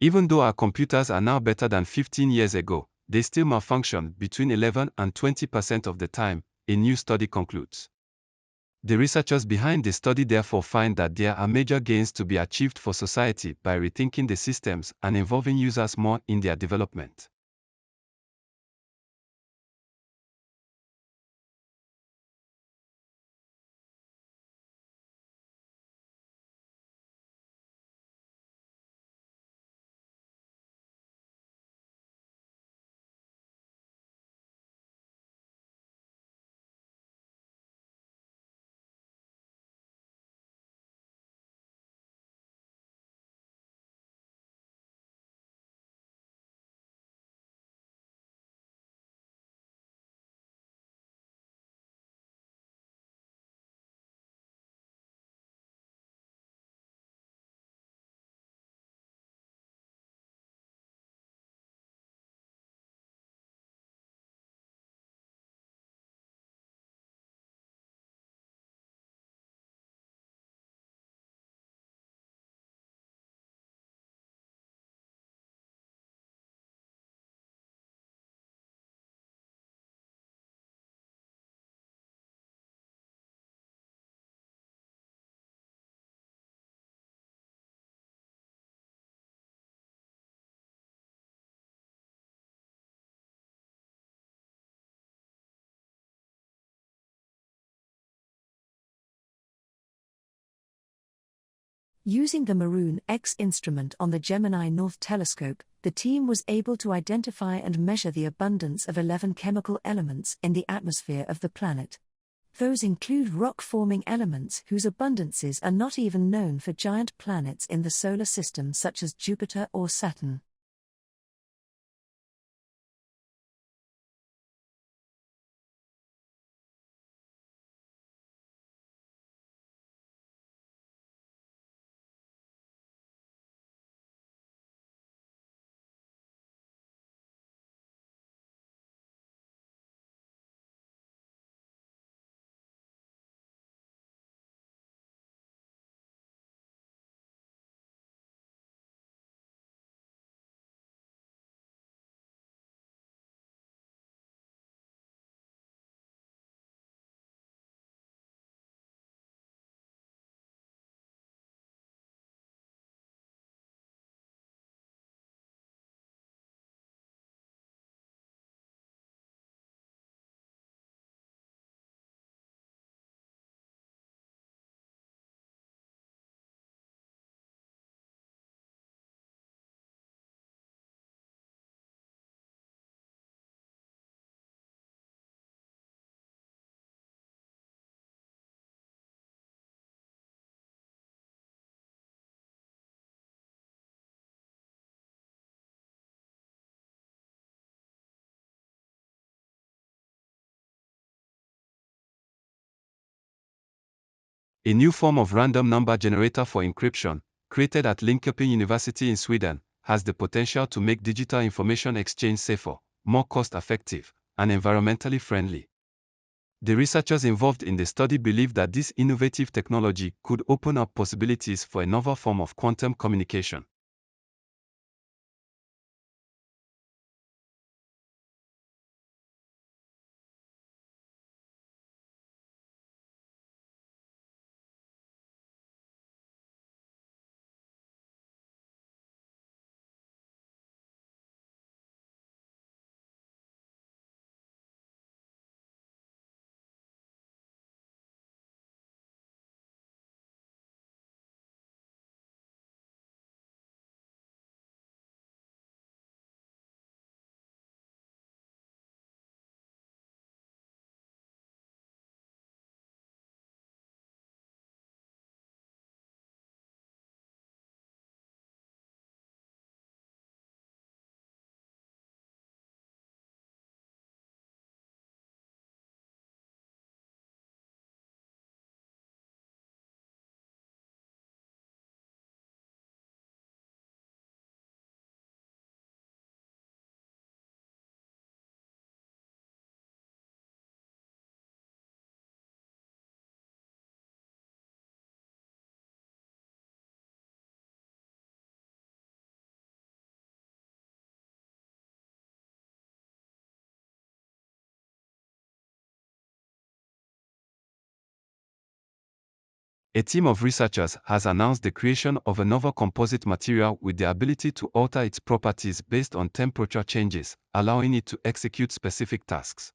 Even though our computers are now better than 15 years ago, they still malfunction between 11 and 20% of the time, a new study concludes. The researchers behind the study therefore find that there are major gains to be achieved for society by rethinking the systems and involving users more in their development. Using the Maroon X instrument on the Gemini North Telescope, the team was able to identify and measure the abundance of 11 chemical elements in the atmosphere of the planet. Those include rock-forming elements whose abundances are not even known for giant planets in the solar system such as Jupiter or Saturn. A new form of random number generator for encryption, created at Linköping University in Sweden, has the potential to make digital information exchange safer, more cost-effective, and environmentally friendly. The researchers involved in the study believe that this innovative technology could open up possibilities for a novel form of quantum communication. A team of researchers has announced the creation of a novel composite material with the ability to alter its properties based on temperature changes, allowing it to execute specific tasks.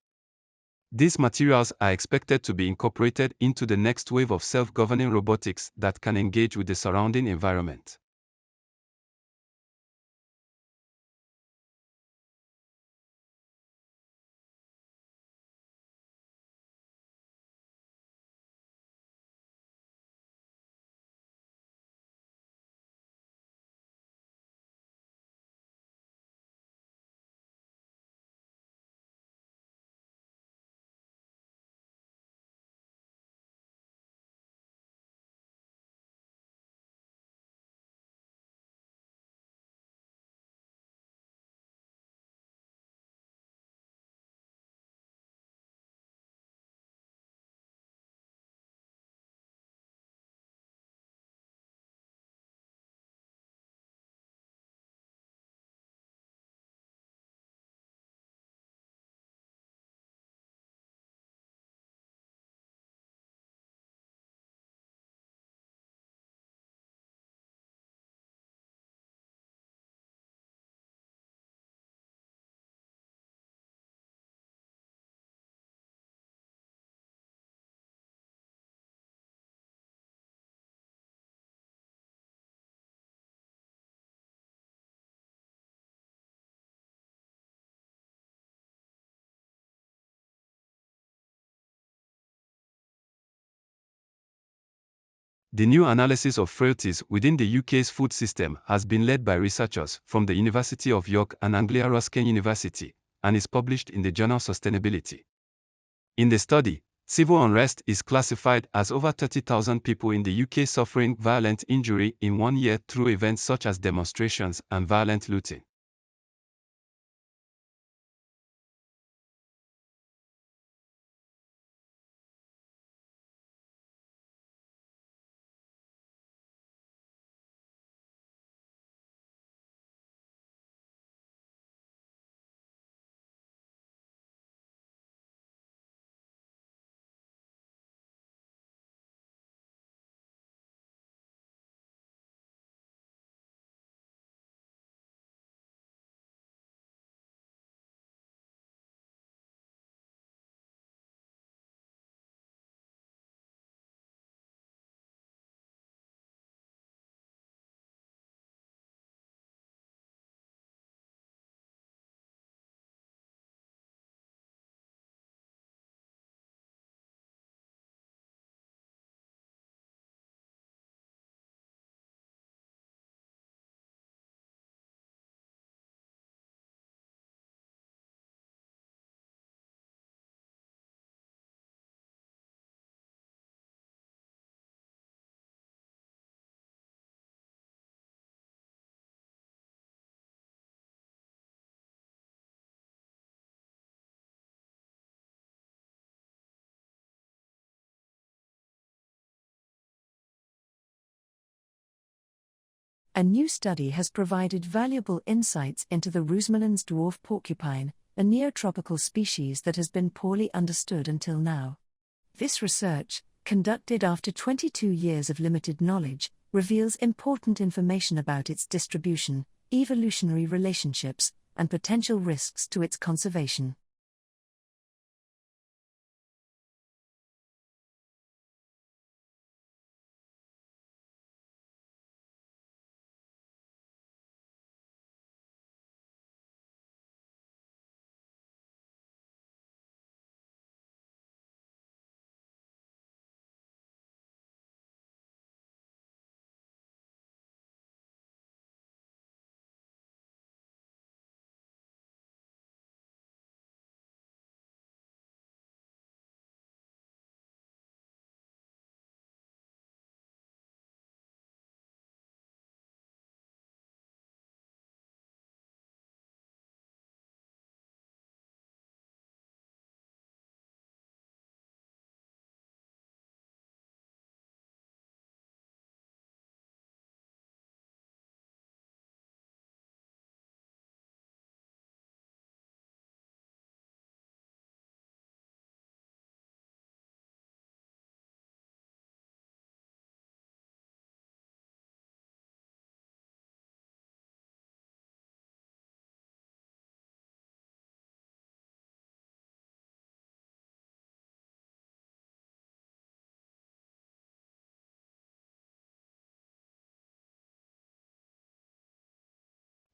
These materials are expected to be incorporated into the next wave of self-governing robotics that can engage with the surrounding environment. The new analysis of frailties within the UK's food system has been led by researchers from the University of York and Anglia Ruskin University, and is published in the journal Sustainability. In the study, civil unrest is classified as over 30,000 people in the UK suffering violent injury in 1 year through events such as demonstrations and violent looting. A new study has provided valuable insights into the Roosmalin's dwarf porcupine, a neotropical species that has been poorly understood until now. This research, conducted after 22 years of limited knowledge, reveals important information about its distribution, evolutionary relationships, and potential risks to its conservation.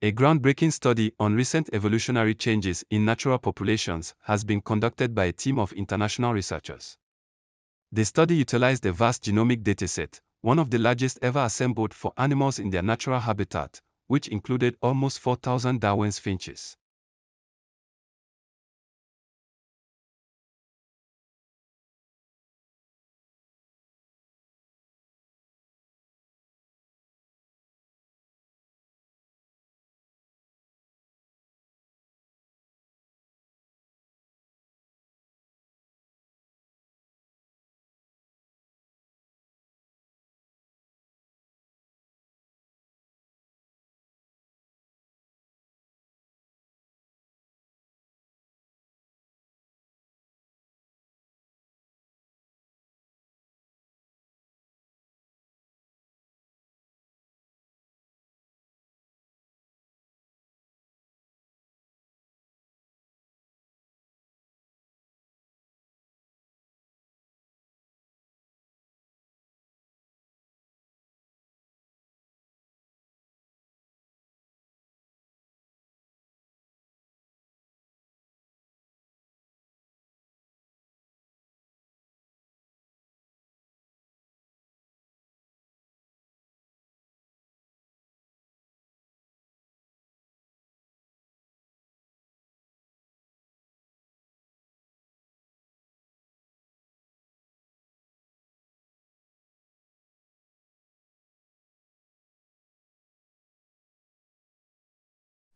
A groundbreaking study on recent evolutionary changes in natural populations has been conducted by a team of international researchers. The study utilized a vast genomic dataset, one of the largest ever assembled for animals in their natural habitat, which included almost 4,000 Darwin's finches.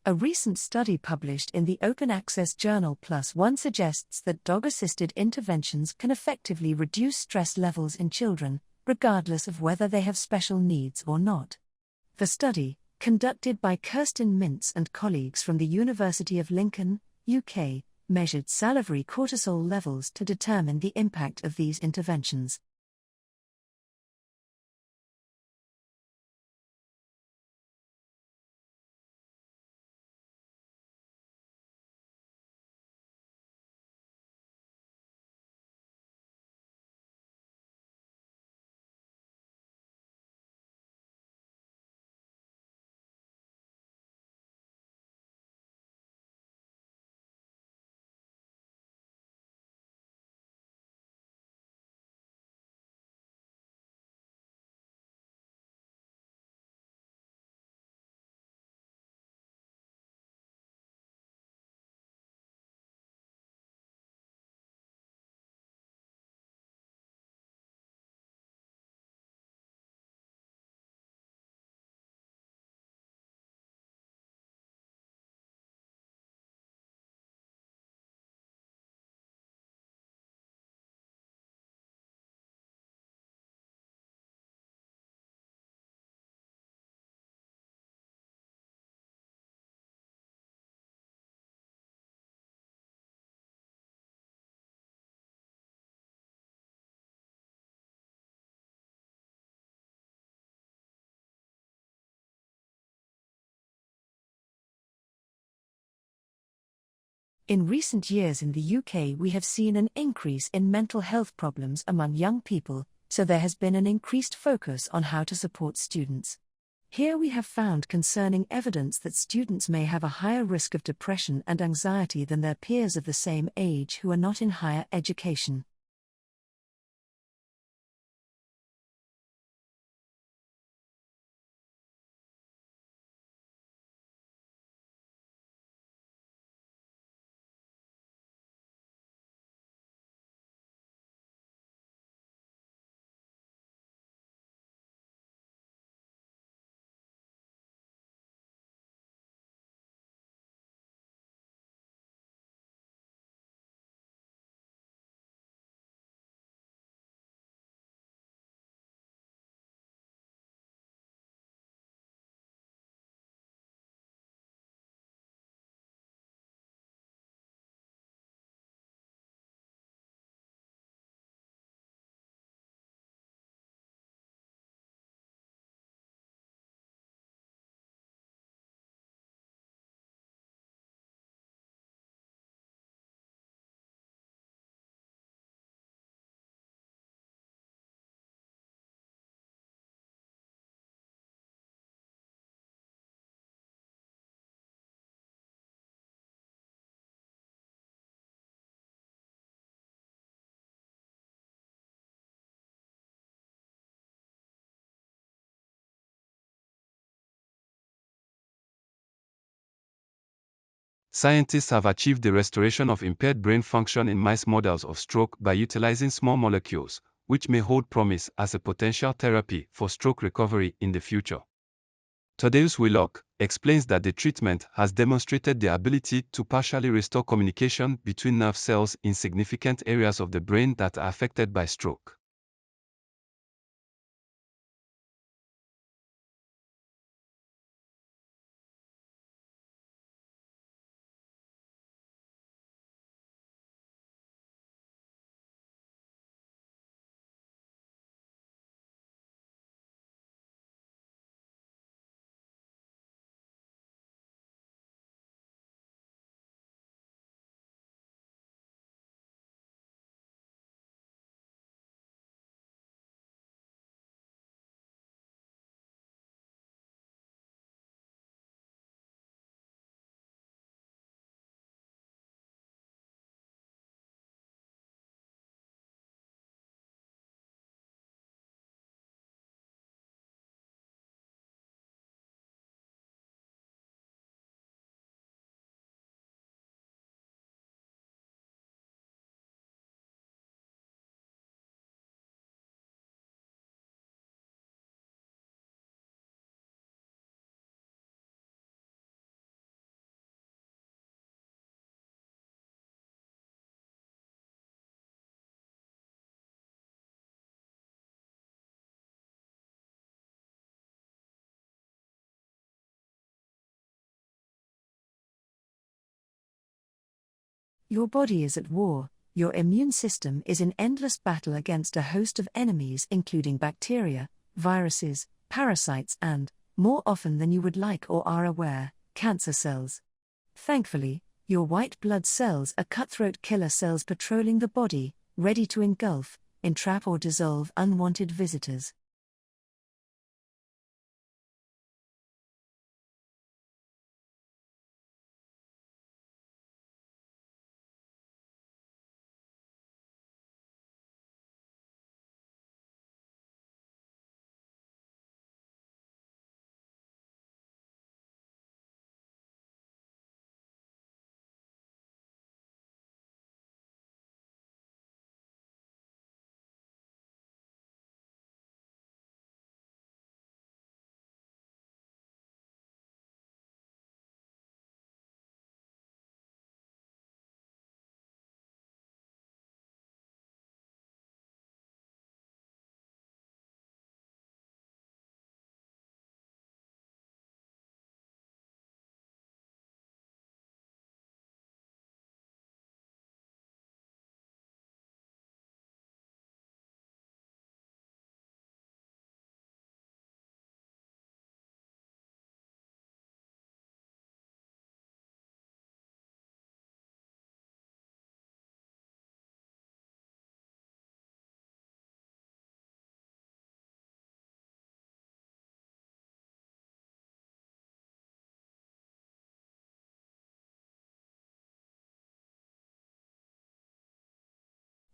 A recent study published in the Open Access journal PLOS ONE suggests that dog-assisted interventions can effectively reduce stress levels in children, regardless of whether they have special needs or not. The study, conducted by Kirsten Mintz and colleagues from the University of Lincoln, UK, measured salivary cortisol levels to determine the impact of these interventions. In recent years in the UK, we have seen an increase in mental health problems among young people, so there has been an increased focus on how to support students. Here we have found concerning evidence that students may have a higher risk of depression and anxiety than their peers of the same age who are not in higher education. Scientists have achieved the restoration of impaired brain function in mice models of stroke by utilizing small molecules, which may hold promise as a potential therapy for stroke recovery in the future. Thaddeus Willock explains that the treatment has demonstrated the ability to partially restore communication between nerve cells in significant areas of the brain that are affected by stroke. Your body is at war, your immune system is in endless battle against a host of enemies, including bacteria, viruses, parasites, and, more often than you would like or are aware, cancer cells. Thankfully, your white blood cells are cutthroat killer cells patrolling the body, ready to engulf, entrap, or dissolve unwanted visitors.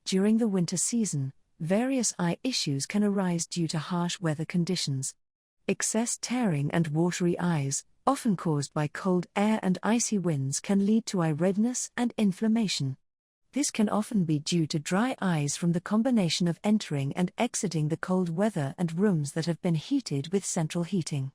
During the winter season, various eye issues can arise due to harsh weather conditions. Excess tearing and watery eyes, often caused by cold air and icy winds, can lead to eye redness and inflammation. This can often be due to dry eyes from the combination of entering and exiting the cold weather and rooms that have been heated with central heating.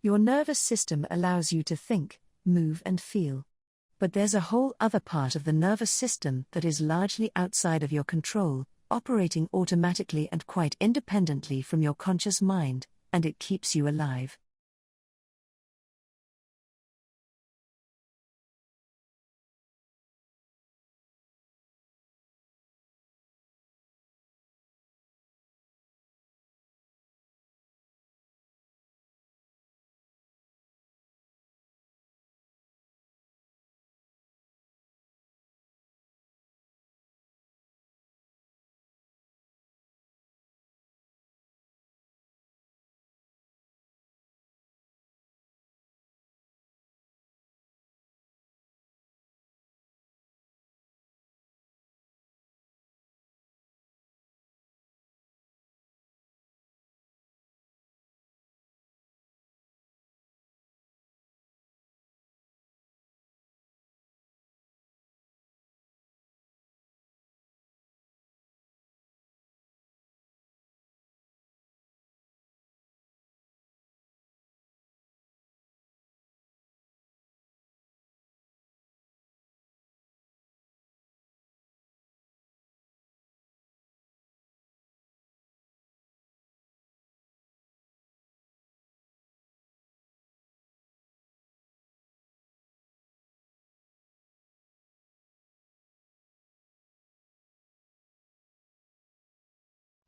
Your nervous system allows you to think, move, and feel. But there's a whole other part of the nervous system that is largely outside of your control, operating automatically and quite independently from your conscious mind, and it keeps you alive.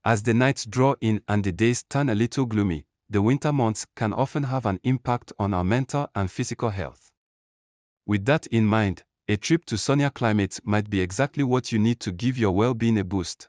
As the nights draw in and the days turn a little gloomy, the winter months can often have an impact on our mental and physical health. With that in mind, a trip to sunnier climates might be exactly what you need to give your well-being a boost.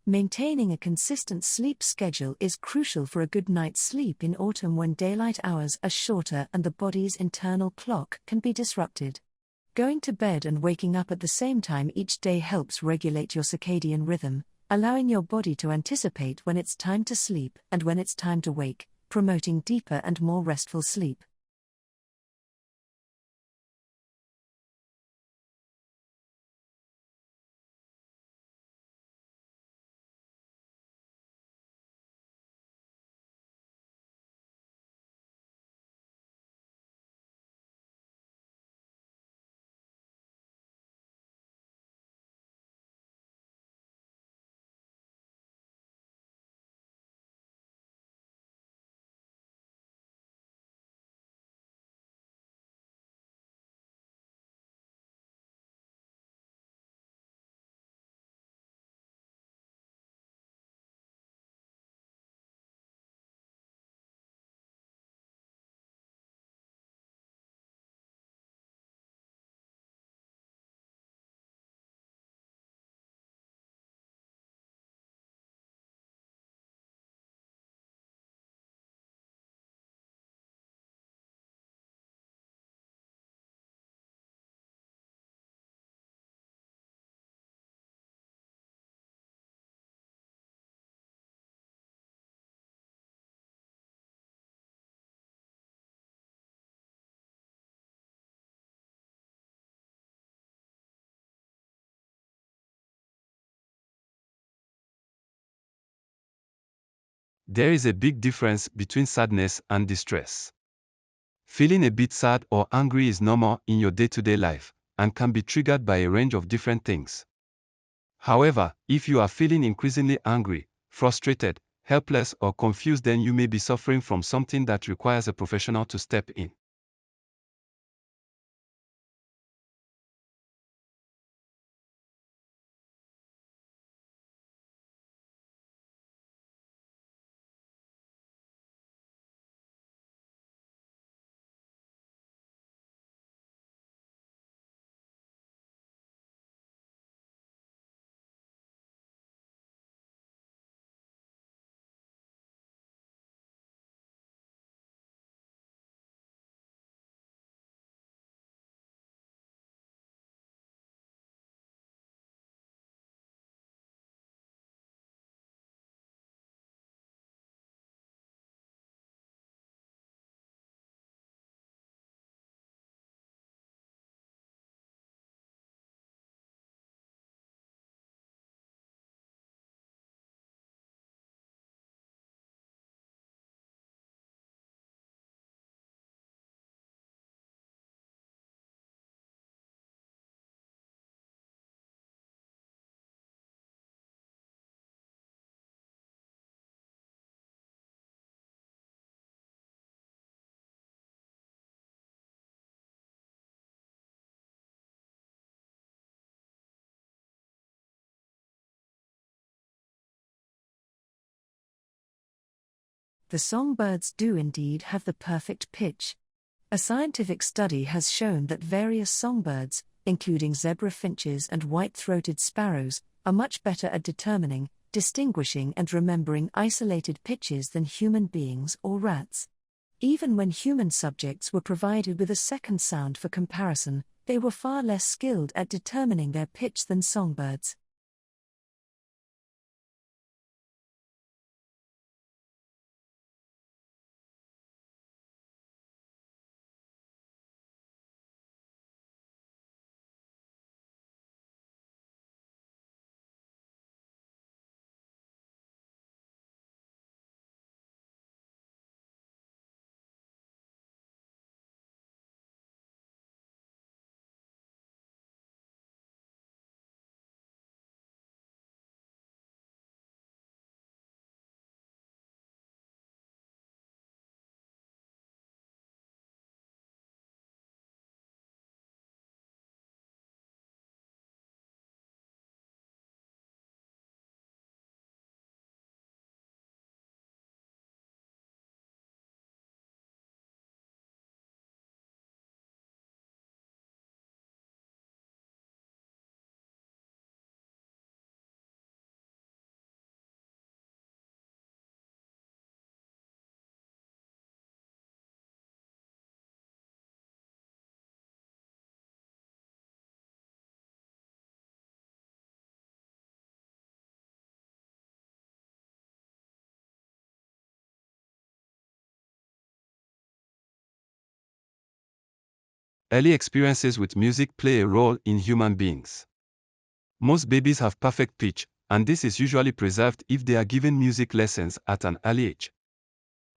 Maintaining a consistent sleep schedule is crucial for a good night's sleep in autumn when daylight hours are shorter and the body's internal clock can be disrupted. Going to bed and waking up at the same time each day helps regulate your circadian rhythm, allowing your body to anticipate when it's time to sleep and when it's time to wake, promoting deeper and more restful sleep. There is a big difference between sadness and distress. Feeling a bit sad or angry is normal in your day-to-day life, and can be triggered by a range of different things. However, if you are feeling increasingly angry, frustrated, helpless, or confused, then you may be suffering from something that requires a professional to step in. The songbirds do indeed have the perfect pitch. A scientific study has shown that various songbirds, including zebra finches and white-throated sparrows, are much better at determining, distinguishing and remembering isolated pitches than human beings or rats. Even when human subjects were provided with a second sound for comparison, they were far less skilled at determining their pitch than songbirds. Early experiences with music play a role in human beings. Most babies have perfect pitch, and this is usually preserved if they are given music lessons at an early age.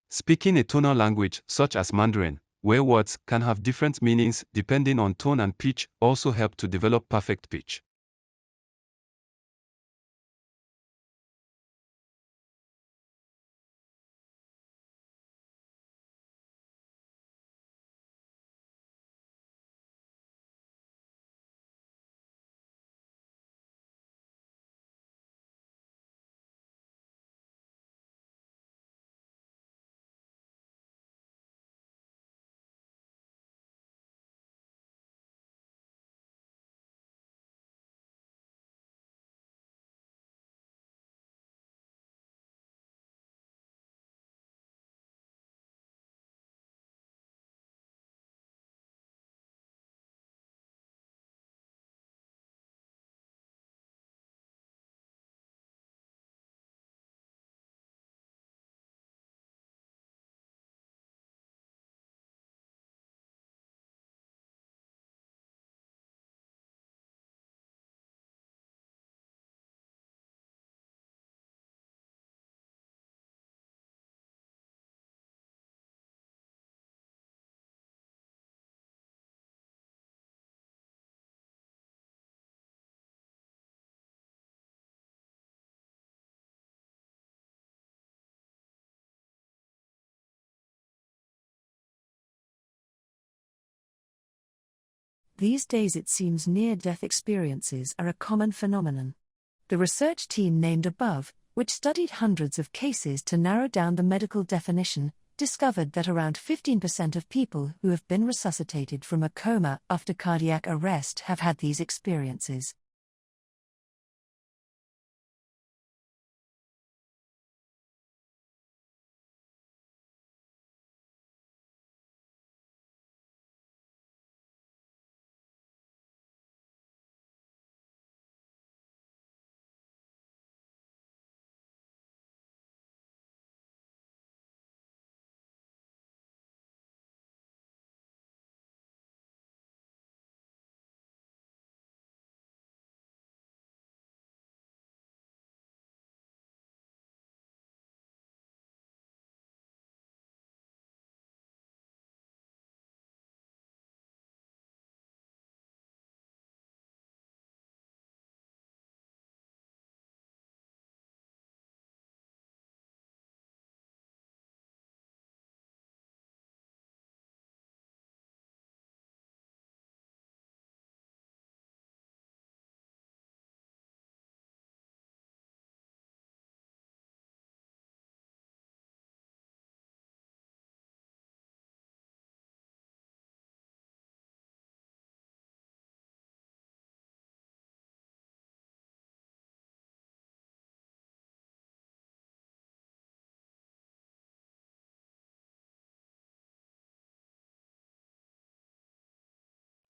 Speaking a tonal language, such as Mandarin, where words can have different meanings depending on tone and pitch, also help to develop perfect pitch. these days it seems near-death experiences are a common phenomenon. The research team named above, which studied hundreds of cases to narrow down the medical definition, discovered that around 15% of people who have been resuscitated from a coma after cardiac arrest have had these experiences.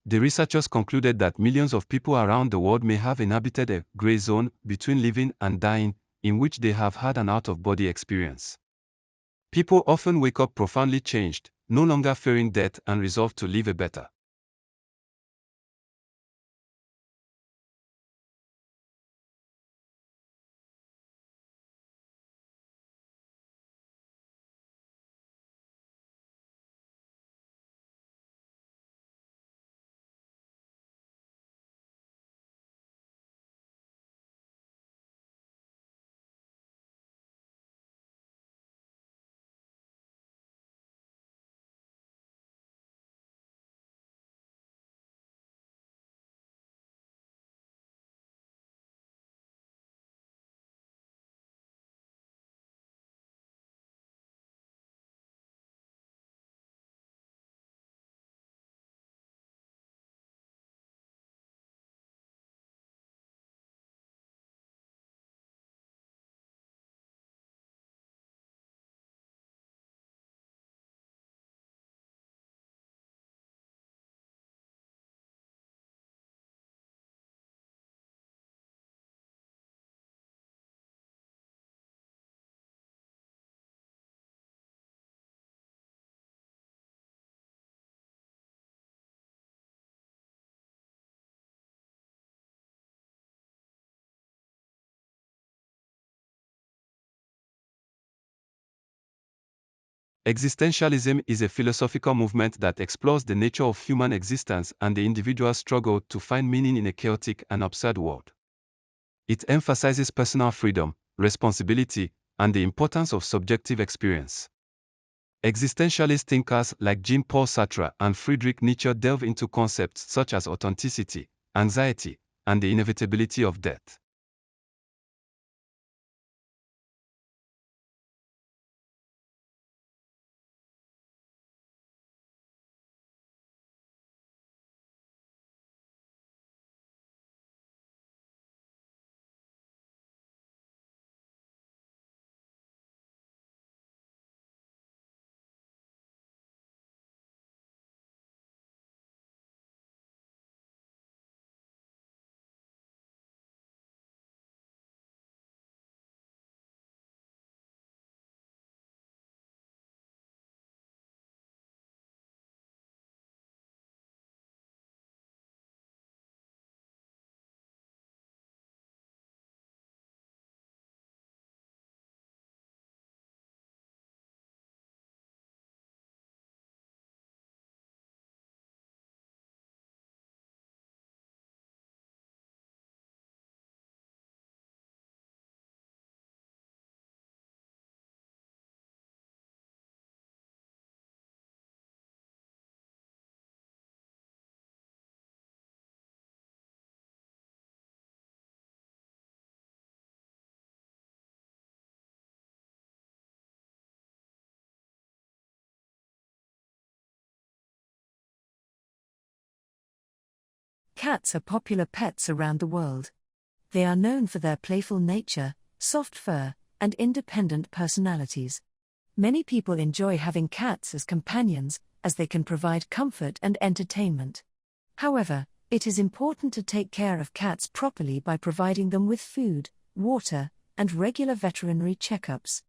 The researchers concluded that millions of people around the world may have inhabited a gray zone between living and dying, in which they have had an out-of-body experience. People often wake up profoundly changed, no longer fearing death and resolved to live a better. Existentialism is a philosophical movement that explores the nature of human existence and the individual's struggle to find meaning in a chaotic and absurd world. It emphasizes personal freedom, responsibility, and the importance of subjective experience. Existentialist thinkers like Jean-Paul Sartre and Friedrich Nietzsche delve into concepts such as authenticity, anxiety, and the inevitability of death. Cats are popular pets around the world. They are known for their playful nature, soft fur, and independent personalities. Many people enjoy having cats as companions, as they can provide comfort and entertainment. However, it is important to take care of cats properly by providing them with food, water, and regular veterinary checkups.